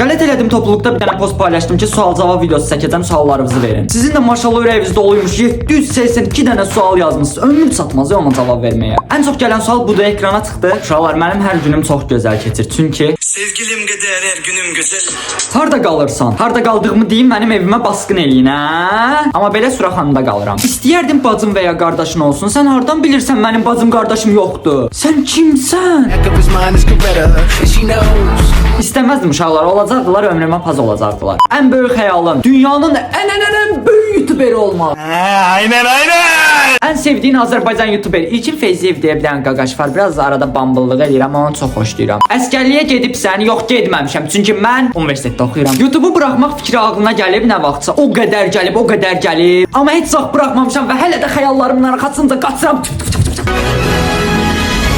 Qələt elədim, topluluqda bir dənə post paylaşdım ki, sual-cavab videosu çəkəcəm, suallarınızı verin. Sizin də maşallah ürəyinizdə oluymuş 782 dənə sual yazmısınız. Ömrüm çatmaz ona cavab verməyə. Ən çox gələn sual budur, ekrana çıxdı. Uşaqlar, mənim hər günüm çox gözəl keçir. Çünki sevgilim qədər hər günüm gözəl. harda qalırsan? Harda qaldığımı deyim, mənim evimə basqın eləyin, hə? Amma belə Suraxanında qalıram. İstəyərdim bacım və ya qardaşın olsun. Sən hardan bilirsən mənim bacım qardaşım yoxdur? Sən kimsən? İstəməzdim uşaqlar, olacaqdılar, ömrümə paz olacaqdılar. Ən böyük xəyalım dünyanın ən böyük YouTuberi olmaq. Aynen. Ən sevdiyin Azərbaycan YouTuberi İlkin Feyziyev deyə bir dənə qaqaş var. Biraz da arada bambıllıq edirəm, onu çox xoşlayıram. Əskərliyə gedibsən? Yox, getməmişəm. Çünki mən universitetdə oxuyuram. YouTube'u buraxmaq fikri ağlına gəlib nə vaxtsa. O qədər gəlib. Amma heç vaxt buraxmamışam və hələ də xəyallarımın arxasınca qaçıram.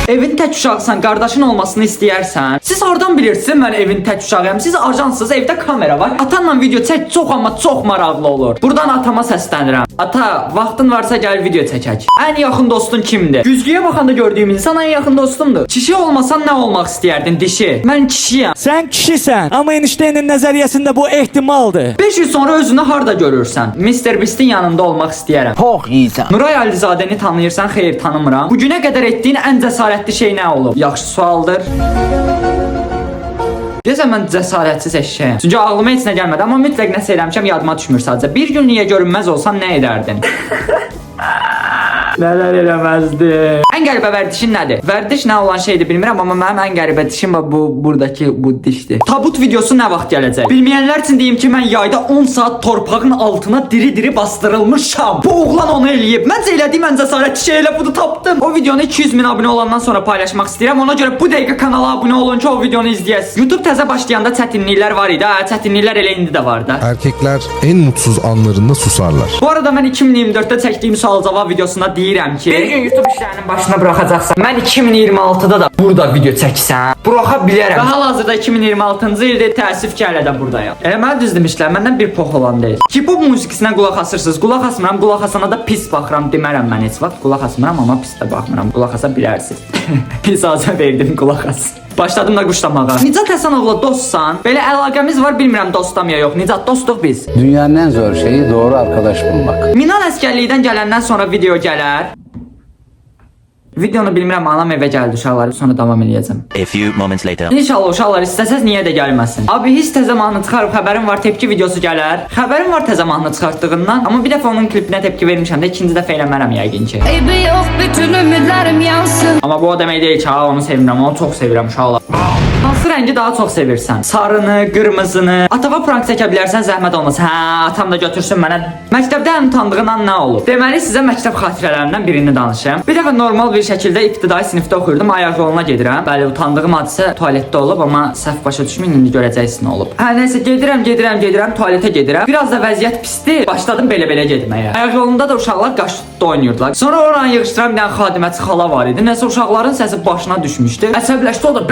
Evin tək uşaqsan, qardaşın olmasını istəyərsən. Siz hardan bilirsiniz mən evin tək uşağıyam? Siz ajansınız, evdə kamera var. Atanla video çək, çox amma çox maraqlı olur. Buradan atama səslənirəm. Ata, vaxtın varsa gəl video çəkək. Ən yaxın dostun kimdir? Güzgüyə baxanda gördüyüm insan ən yaxın dostumdur. Kişi olmasan nə olmaq istəyərdin dişi? Mən kişiyəm. Sən kişisən, amma Einstein'in nəzəriyyəsində bu ehtimaldır. 5 il sonra özünü harda görürsən? Mr. Beast'in yanında olmaq istəyərəm. Çox iyisən. Nuray Alizadəni tanıyırsan? Xeyr, tanımıram. Bugünə qədər etdiyin ən cəsarətli şey nə olub? Yaxşı sualdır. Deyəsən mən cəsarətsiz eşşəyəm. Çünki ağlıma heç nə gəlmədi, amma mütləq nəsə eləmişəm, yadıma düşmür sadəcə. Bir gün niyə görünməz olsan nə edərdin? Nələr eləməzdim. Ən qəribə vərdişin nədir? Vərdiş nə olan şeydir bilmirəm, amma mənim ən qəribə dişim buradakı bu dişdir. Tabut videosu nə vaxt gələcək? Bilməyənlər üçün deyim ki, mən yayda 10 saat torpağın altına diri-diri bastırılmışam. Bu oğlan onu eləyib. Məncə elədiyim ən cəsarətli şey elə bunu tapdım. O videonu 200 min abunə olandan sonra paylaşmaq istəyirəm. Ona görə bu dəqiqə kanala abunə olun ki, o videonu izləyəsiniz. YouTube təzə başlayanda çətinliklər var idi. Çətinliklər elə indi də var da. Erkekler en mutsuz anlarında susarlar. Bu arada mən 2024-də çəkdiyim sual-cavab videosunda deyirəm ki, bir gün YouTube işlərinin başına buraxacaqsan, mən 2026-da da burada video çəksən, buraxa bilərəm. Və hal-hazırda 2026-cı ildir, təəssüf ki, hələ də buradayam. Elə mənə düz demişlər, məndən bir pox olan deyil. K-pop musiqisinə qulaq asırsınız, qulaq asmıram, qulaq asana da pis baxıram demərəm mən heç vaxt. Qulaq asmıram, amma pis də baxmıram. Qulaq asa bilərsiniz. İcazə verdim qulaq as. Başladım da quşlamağa. Nicat Həsənovla dostsan, belə əlaqəmiz var, bilmirəm dostam ya yox. Nicat, dostuq biz. Dünyanın en zor şeyi doğru arkadaş bulmak. Minan əsgərlikdən gələndən sonra video gələr. Videonu bilmirəm, anam evə gəldi uşaqlar, sonra davam eləyəcəm. A few moments later. İnşallah uşaqlar istəsəz niyə də gəlməsin. Abi hiss təzə mahnı çıxarıb xəbərim var, tepki videosu gələr. Xəbərim var təzə mahnı çıxartdığından, amma bir dəfə onun klipinə tepki vermişəm də ikinci dəfə eləmərəm yəqin ki. Eybi yox, bütün ümidlərim yansın. Amma bu o demək deyil ki, onu sevirəm, onu çox sevirəm uşaqlar. Hansı rəngi daha çox sevirsən? Sarını, qırmızını. Atava prank çəkə bilərsən, zəhmət olmasa. Hə, atam da götürsün mənə. Məktəbdə ən utandığın an nə olub? Deməli sizə məktəb xatirələrimdən birini danışım. Bir dəfə normal bir şəkildə ibtidai sinifdə oxuyurdum, ayaq yoluna gedirəm. Bəli, utandığım hadisə tualetdə olub, amma səhv başa düşməyin, indi görəcəksiniz nə olub. Hə, nəsə gedirəm, tualetə gedirəm. Biraz da vəziyyət pisdir. Başladım belə getməyə. Ayaq yolunda da uşaqlar qaş tutdu oynayırdılar. Sonra oranı yığışdıran bir dənə xadiməçi xala var idi. Nəsə uşaqların səsi başına düşmüşdü. Əsəbləşdi, o da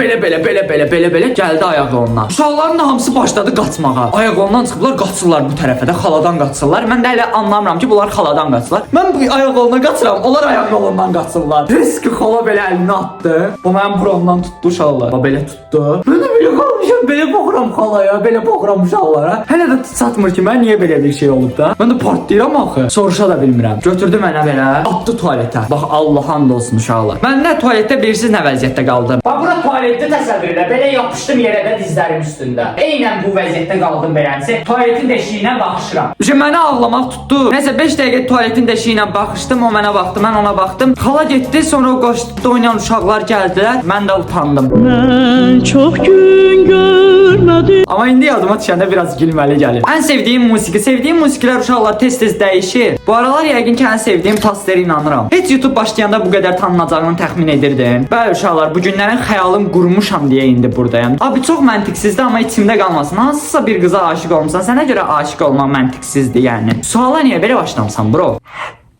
belə gəldi ayaq yoluna. Uşaqların da hamısı başladı qaçmağa. Ayaq yolundan çıxıblar, qaçırlar bu tərəfə də, xaladan qaçırlar. Mən də elə anlamıram ki, bunlar xaladan qaçırlar. Mən bu ayaq yoluna qaçıram, onlar ayaq yolundan qaçırlar. Riski xala belə əlini atdı. Bu mənim buramdan tutdu uşaqlar. Belə tutdu. Mən də belə qalmışam, belə baxıram xalaya, belə baxıram uşaqlara. Hələ də çatmır ki, mən niyə belə bir şey olub da? Mən də partlayıram axı. Soruşa da bilmirəm. Götürdü mənə belə, atdı tualetə. Bax, Allah and olsun uşaqlar. Mən nə tualetdə bilirsiniz nə vəziyyətdə qaldım. Bax, bura tualetdə təsəvvür elə. Belə yapışdım yerə də dizlərim üstündə. Eynən bu vəziyyətdə qaldım beləncə. Tualetin deşiyinə baxışıram. Mənə ağlamaq tutdu. Nəsə 5 dəqiqə tualetin deşiyinə baxışdım, o mənə baxdı, mən ona baxdım. Xala getdi, sonra o qaçdı oynayan uşaqlar gəldilər. Mən də utandım. Mən çox gün görmədim. Amma indi yadıma düşəndə biraz gülməli gəlir. Ən sevdiyim musiqilər uşaqlar tez-tez dəyişir. Bu aralar yəqin ki, ən sevdiyim Tasterə inanıram. Heç YouTube başlayanda bu qədər tanınacağını təxmin edirdim. Bəli uşaqlar, bu günlərin xəyalım qurmuşam deyə indi buradayam. Abi çox məntiqsizdir, amma içimdə qalmasın. Hansısa bir qıza aşiq olmusan, sənə görə aşiq olmaq məntiqsizdir yəni. Suala niyə belə başlamısan bro?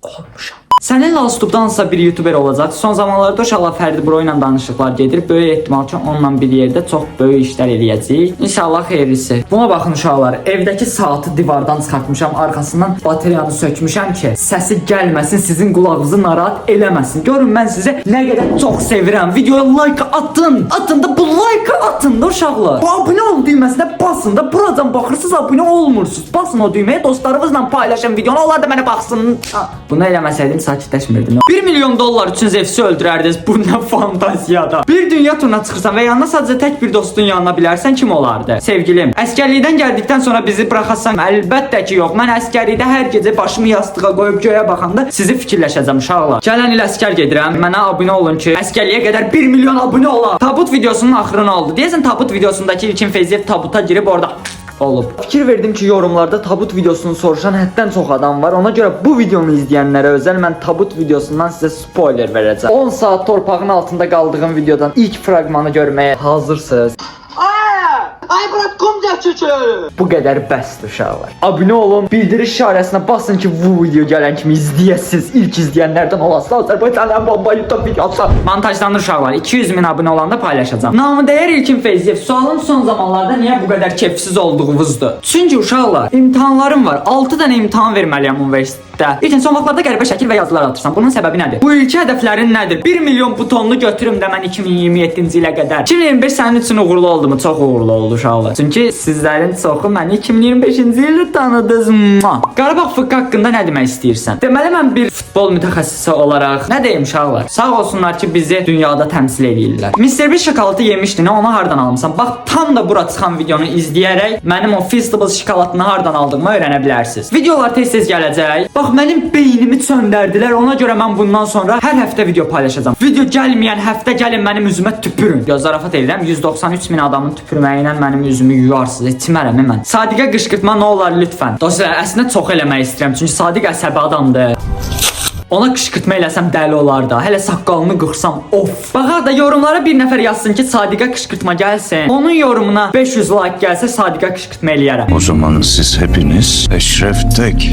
Olmuşam. Səninlə Astubda hansısa bir YouTuber olacaq. Son zamanlarda uşaqlar Fərdi Bro ilə danışıqlar gedir. Böyük ehtimal ki, onunla bir yerdə çox böyük işlər eləyəcəyik. İnşallah xeyirlisi. Buna baxın uşaqlar, evdəki saatı divardan çıxartmışam, arxasından bateriyanı sökmüşəm ki, səsi gəlməsin, sizin qulağınızı narahat eləməsin. Görün mən sizə nə qədər çox sevirəm. Videoya like atın. Atın da bu like atın da uşaqlar. Bu abunə ol düyməsinə basın da. Buradan baxırsınız, abunə olmursunuz. Basın o düyməyə, dostlarınızla paylaşın videonu. Onlar da mənə baxsın. Bunu eləməsəydim sakitləşmirdim. 1 milyon dollar üçün Zevsi öldürərdiniz. Bu nə fantaziyada. Bir dünya turuna çıxırsan və yanına sadəcə tək bir dostun yanına bilərsən, kim olardı? Sevgilim, əskərlikdən gəldikdən sonra bizi buraxasan, əlbəttə ki, yox. Mən əskərlikdə hər gecə başımı yastığa qoyub göyə baxanda sizi fikirləşəcəm uşaqlar. Gələn il əskər gedirəm. Mənə abunə olun ki, əskərliyə qədər 1 milyon abunə ola. Tabut videosunun axırı nə oldu? Deyəsən tabut videosundakı İlkin Feyziyev tabuta girib orada olub. Fikir verdim ki, yorumlarda tabut videosunu soruşan həddən çox adam var. Ona görə bu videonu izləyənlərə özəl mən tabut videosundan sizə spoiler verəcəm. 10 saat torpağın altında qaldığım videodan ilk fraqmanı görməyə hazırsınız. Ay bırak kumca çöçü. Bu qədər bəsdir uşaqlar. Abunə olun, bildiriş işarəsinə basın ki, bu video gələn kimi izləyəsiniz. İlk izləyənlərdən olasınız. Azərbaycanın bomba YouTube videosu. Montajlanır uşaqlar. 200 min abunə olanda paylaşacağam. Namı dəyər İlkin Feyziyev, sualım son zamanlarda niyə bu qədər keyfsiz olduğunuzdur? Çünki uşaqlar, imtahanlarım var. 6 dənə imtahan verməliyəm universitetdə. İlkin son vaxtlarda qəribə şəkil və yazılar atırsan. Bunun səbəbi nədir? Bu ilki hədəflərin nədir? 1 milyon butonlu götürüm də mən 2027-ci ilə qədər. 2025 sənin üçün uğurlu oldu mu? Çox uğurlu oldu uşaqlar. Çünki sizlərin çoxu məni 2025-ci ildə tanıdınız. Qarabağ FK haqqında nə demək istəyirsən? Deməli mən bir futbol mütəxəssisi olaraq nə deyim uşaqlar? Sağ olsunlar ki, bizi dünyada təmsil edirlər. Mr. Beast şokoladı yemişdin, onu hardan almısan? Bax, tam da bura çıxan videonu izləyərək mənim o Feastables şokoladını hardan aldığımı öyrənə bilərsiniz. Videolar tez-tez gələcək. Bax, mənim beynimi söndərdilər. Ona görə mən bundan sonra hər həftə video paylaşacağam. Video gəlməyən həftə gəlin mənim üzümə tüpürün. Zarafat edirəm. 193 min adamın tüpürməyi ilə mənim üzümü yuyarsınız. Etmərəm mən. Sadiqə qışqırtma nə olar lütfən. Dostlar, əslində çox eləmək istəyirəm. Çünki Sadiq əsəbi adamdır. Ona qışqırtma eləsəm dəli olar da. Hələ saqqalını qırsam, of. Bax da yorumlara bir nəfər yazsın ki, Sadiqə qışqırtma gəlsin. Onun yorumuna 500 like gəlsə Sadiqə qışqırtma eləyərəm. O zaman siz hepiniz Eşref Tek.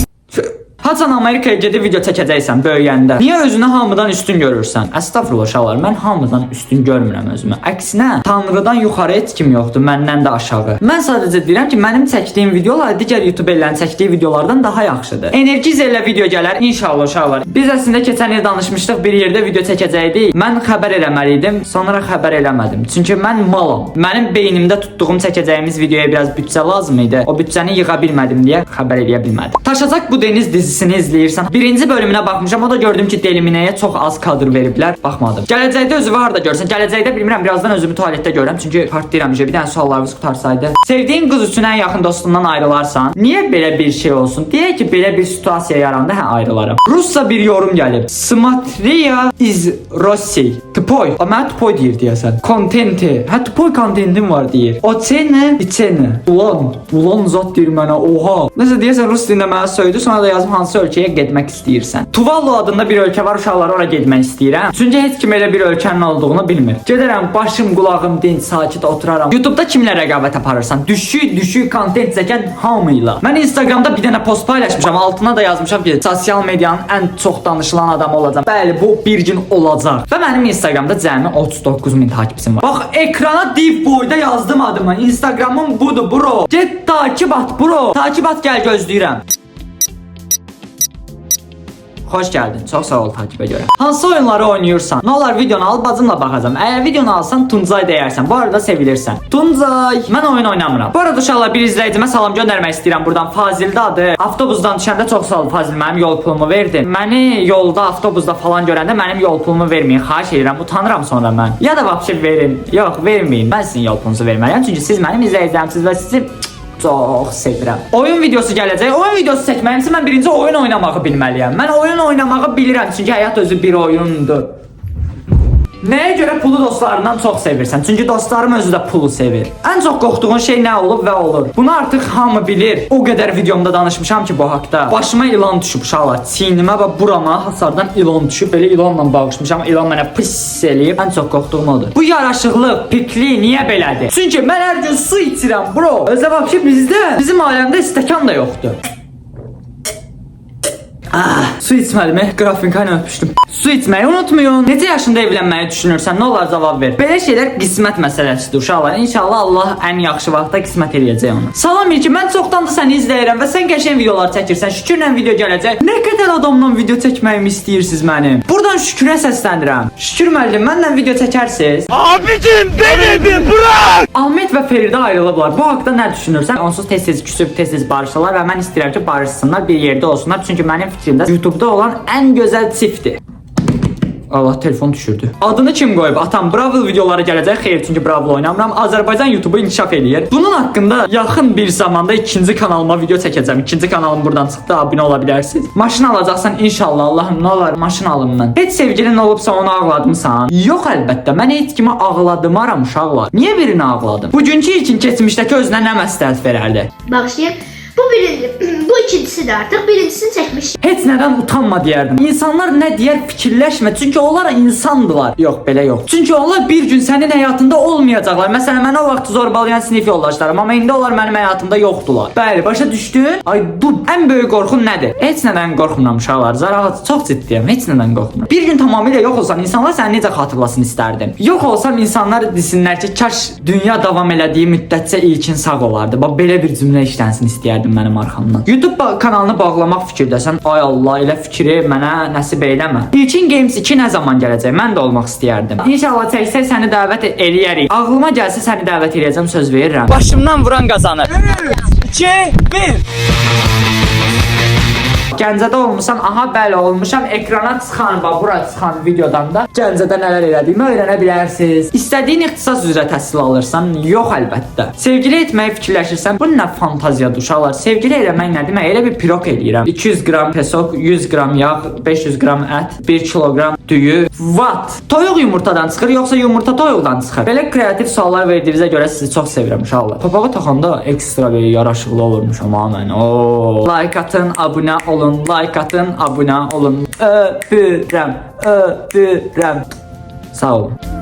Haçan Amerikaya gedib video çəkəcəksən böyüyəndə. Niyə özünü hamıdan üstün görürsən? Əstəğfurullah uşaqlar, mən hamıdan üstün görmürəm özümü. Əksinə, Tanrıdan yuxarı heç kim yoxdur, məndən də aşağı. Mən sadəcə deyirəm ki, mənim çəkdiyim videolar digər YouTuberlərin çəkdiyi videolardan daha yaxşıdır. Energiza ilə video gələr inşallah uşaqlar. Biz əslində keçən il danışmışdıq, bir yerdə video çəkəcəkdik. Mən xəbər eləməli idim, sonra xəbər eləmədim. Çünki mən malam. Mənim beynimdə tutduğum çəkəcəyimiz videoya biraz büdcə lazım idi. O büdcəni yığa bilmədim deyə xəbər eləyə bilmədim. Taşacaq bu deniz dizisini izləyirsən. Birinci bölümünə baxmışam. O da gördüm ki, Deliminəyə çox az kadr veriblər. Baxmadım. Gələcəkdə özü var da görsən. Gələcəkdə bilmirəm, birazdan özümü tualetdə görürəm. Çünki partlayıram. Bir dənə suallarınız qutarsaydı. Sevdiyin qız üçün ən yaxın dostundan ayrılarsan, niyə belə bir şey olsun? Deyək ki, belə bir situasiya yarandı, hə ayrılaram. Rusca bir yorum gəlib. Смотря из России. Tpoy. Mən tpoy deyir deyəsən. Kontenti. Hə tpoy kontentim var deyir. Ocene, içene. Ulan zat deyir mənə. Oha. Nəsə deyəsən rus dilində mənə söydü. Sonra da yazım hansı ölkəyə getmək istəyirsən. Tuvalu adında bir ölkə var, uşaqlar, ora getmək istəyirəm. Çünki heç kim elə bir ölkənin olduğunu bilmir. Gedərəm, başım, qulağım dinc, sakit oturaram. YouTube'da kimlə rəqabət aparırsan? Düşük kontent çəkən hamıyla. Mən Instagramda bir dənə post paylaşmışam. Altına da yazmışam ki, sosial medianın ən çox danışılan adamı olacağam. Bəli, bu bir gün olacaq. Və mənim Instagramda cəmi 39 min takipçim var. Bax, ekrana deep boyda yazdım adımı. Instagramım budur, bro. Get takip at, bro. Takip at, gəl gözləyirəm. Xoş gəldin. Çox sağ ol takibə görə. Hansı oyunları oynayırsan? Nə olar videonu al, bacımla baxacağam. Əgər videonu alsan Tuncay deyərsən. Bu arada sevilirsən. Tuncay. Mən oyun oynamıram. Bu arada uşaqlar, bir izləyicimə salam göndərmək istəyirəm buradan. Fazildə adı. Avtobusdan düşəndə çox sağ ol Fazil, mənim yol pulumu verdi. Məni yolda, avtobusda falan görəndə mənim yol pulumu verməyin. Xahiş edirəm, utanıram sonra mən. Ya da vəbşə verin. Yox, verməyin. Mən sizin yol pulunuzu verməliyəm. Çünki siz mənim izləyicimsiniz və sizi çox sevirəm. Oyun videosu gələcək. Oyun videosu çəkməyimsə mən birinci oyun oynamağı bilməliyəm. Mən oyun oynamağı bilirəm çünki həyat özü bir oyundur. Nəyə görə pulu dostlarından çox sevirsən? Çünki dostlarım özü də pulu sevir. Ən çox qorxduğun şey nə olub və olur? Bunu artıq hamı bilir. O qədər videomda danışmışam ki bu haqda. Başıma ilan düşüb uşaqlar. Çiynimə və burama hasardan ilan düşüb. Belə ilanla bağışmışam. İlan mənə pis eləyib. Ən çox qorxduğum odur. Bu yaraşıqlı, pikli niyə belədir? Çünki mən hər gün su içirəm, bro. Özə bax ki bizim aləmdə stəkan da yoxdur. Su Su içməlimi? Qrafinka ilə öpüşdüm. Su içməyi unutmayın. Necə yaşında evlənməyi düşünürsən? Nə olar cavab ver. Belə şeylər qismət məsələsidir uşaqlar. İnşallah Allah ən yaxşı vaxtda qismət eləyəcək onu. Salam İlki, mən çoxdandır səni izləyirəm və sən qəşəng videolar çəkirsən. Şükürlə video gələcək. Nə qədər adamla video çəkməyimi istəyirsiniz mənim? Buradan Şükürə səslənirəm. Şükür müəllim, mənlə video çəkərsiz? Abicim beni bırak. Ahmet və Feridə ayrılıblar. Bu haqqda nə düşünürsən? Onsuz tez-tez küsüb, tez-tez barışırlar və mən istəyirəm ki, barışsınlar, bir yerdə olsunlar. Çünki mənim fikrimdə YouTube-da olan ən gözəl çiftdir. Allah, telefon düşürdü. Adını kim qoyub? Atam Brawl videoları gələcək. Xeyr, çünki Brawl oynamıram. Azərbaycan YouTube'u inkişaf eləyir. Bunun haqqında yaxın bir zamanda ikinci kanalıma video çəkəcəm. İkinci kanalım buradan çıxdı. Abunə ola bilərsiniz. Maşın alacaqsan inşallah. Allahım, nə olar maşın alım mən. Heç sevgilin olubsa onu ağladımsan? Yox, əlbəttə. Mən heç kimi ağladımaram uşaqlar. Niyə birini ağladım? Bugünkü ilkin keçmişdəki özünə nə məsləhət verərdi? Bağışlayın. Bu birinci, bu ikincisi de artık birincisini çekmiş. Heç nədən utanma deyərdim. İnsanlar nə deyər fikirləşmə. Çünki onlar insandılar. Yox, belə yox. Çünki onlar bir gün sənin həyatında olmayacaqlar. Məsələn, mən o vaxt zorbalayan sinif yoldaşlarım, amma indi onlar mənim həyatımda yoxdular. Bəli, başa düşdün? Ay, bu ən böyük qorxun nədir? Heç nədən qorxmuram uşaqlar. Zarahat, çox ciddiyəm. Heç nədən qorxmuram. Bir gün tamamilə yox olsam, insanlar səni necə xatırlasın istərdim. Yox olsam, insanlar desinlər ki, kaş dünya davam elədiyi müddətcə ilkin sağ olardı. Bax, belə bir cümlə işlənsin istəyərdim mənim arxamdan. YouTube kanalını bağlamaq fikirdəsən, ay Allah, elə fikri mənə nəsib eləmə. İlkin Games 2 nə zaman gələcək? Mən də olmaq istəyərdim. İnşallah çəksək səni dəvət eləyərik. Ağlıma gəlsə səni dəvət eləyəcəm, söz verirəm. Başımdan vuran qazanır. 3, 2, 1. Gəncədə olmuşam, aha bəli olmuşam, ekrana çıxan, bura çıxan videodan da Gəncədə nələr elədiyimi öyrənə bilərsiniz. İstədiyin ixtisas üzrə təhsil alırsan, yox əlbəttə. Sevgili etməyi fikirləşirsən, bu nə fantaziyadır uşaqlar. Sevgili eləmək nə demək? Elə bir pirog eləyirəm. 200 qram pesok, 100 qram yağ, 500 qram ət, 1 kiloqram düyü. What? Toyuq yumurtadan çıxır, yoxsa yumurta toyuqdan çıxır? Belə kreativ suallar verdiyinizə görə sizi çox sevirəm uşaqlar. Papağı taxanda ekstra bir yaraşıqlı olurmuşam ha mən. Oo. Like atın, abunə olun. Like atın, abunə olun. Öpürəm. Sağ olun.